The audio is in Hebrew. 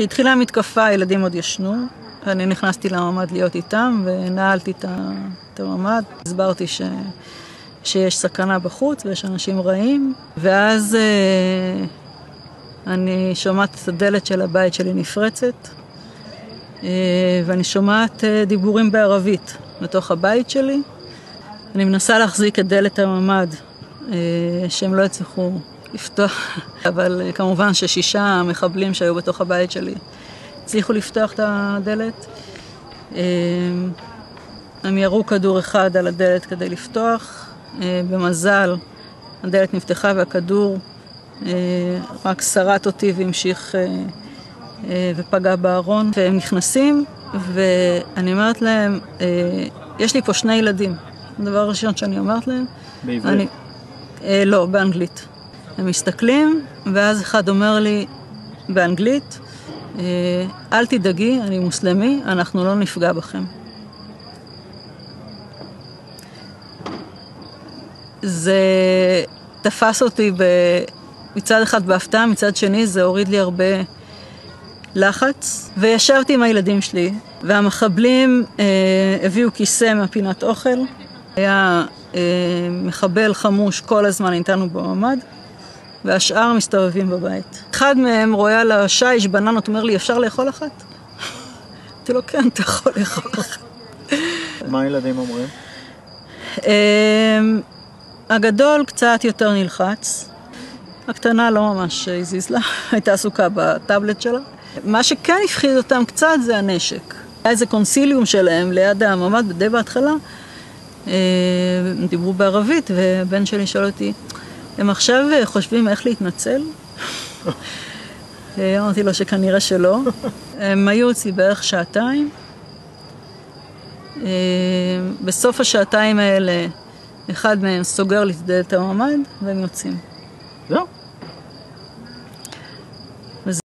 כשהתחילה המתקפה, הילדים עוד ישנו. אני נכנסתי לממ"ד להיות איתם, ונעלתי את הממ"ד. הסברתי שיש סכנה בחוץ, ויש אנשים רעים. ואז אני שומעת את הדלת של הבית שלי נפרצת, ואני שומעת דיבורים בערבית בתוך הבית שלי. אני מנסה להחזיק את דלת הממ"ד, שהם לא הצליחו לפתוח, אבל כמובן ש6 מחבלים שהיו בתוך הבית שלי הצליחו לפתוח את הדלת. הם ירו כדור אחד על הדלת כדי לפתוח. במזל הדלת נפתחה והכדור רק שרט אותי והמשיך ופגע בארון. והם נכנסים ואני אומרת להם, יש לי פה 2 ילדים. הדבר הראשון שאני אומרת להם, בעברית? לא, באנגלית. הם מסתכלים, ואז אחד אומר לי באנגלית, אל תדאגי, אני מוסלמי, אנחנו לא נפגע בכם. זה תפס אותי מצד אחד בהפתעה, מצד שני זה הוריד לי הרבה לחץ, וישבתי עם הילדים שלי, והמחבלים הביאו כיסא מהפינת אוכל. היה מחבל חמוש כל הזמן איתנו בממ"ד, והשאר מסתובבים בבית. אחד מהם רואה על השיש בננות, אומר לי, אפשר לאכול אחת? אמרתי לו, כן, אתה יכול לאכול אחת. מה הילדים אומרים? הגדול קצת יותר נלחץ. הקטנה לא ממש הזיז לה, הייתה עסוקה בטאבלט שלה. מה שכן הפחיד אותם קצת זה הנשק. היה איזה קונסיליום שלהם ליד הממ"ד די בהתחלה. הם דיברו בערבית, ובן שלי שואל אותי, הם עכשיו חושבים איך להתנצל? אמרתי לו שכנראה שלא. הם היו אצלי בערך 2 שעתיים. בסוף השעתיים האלה, אחד מהם סוגר לי את דלת הממ"ד, והם יוצאים. זהו.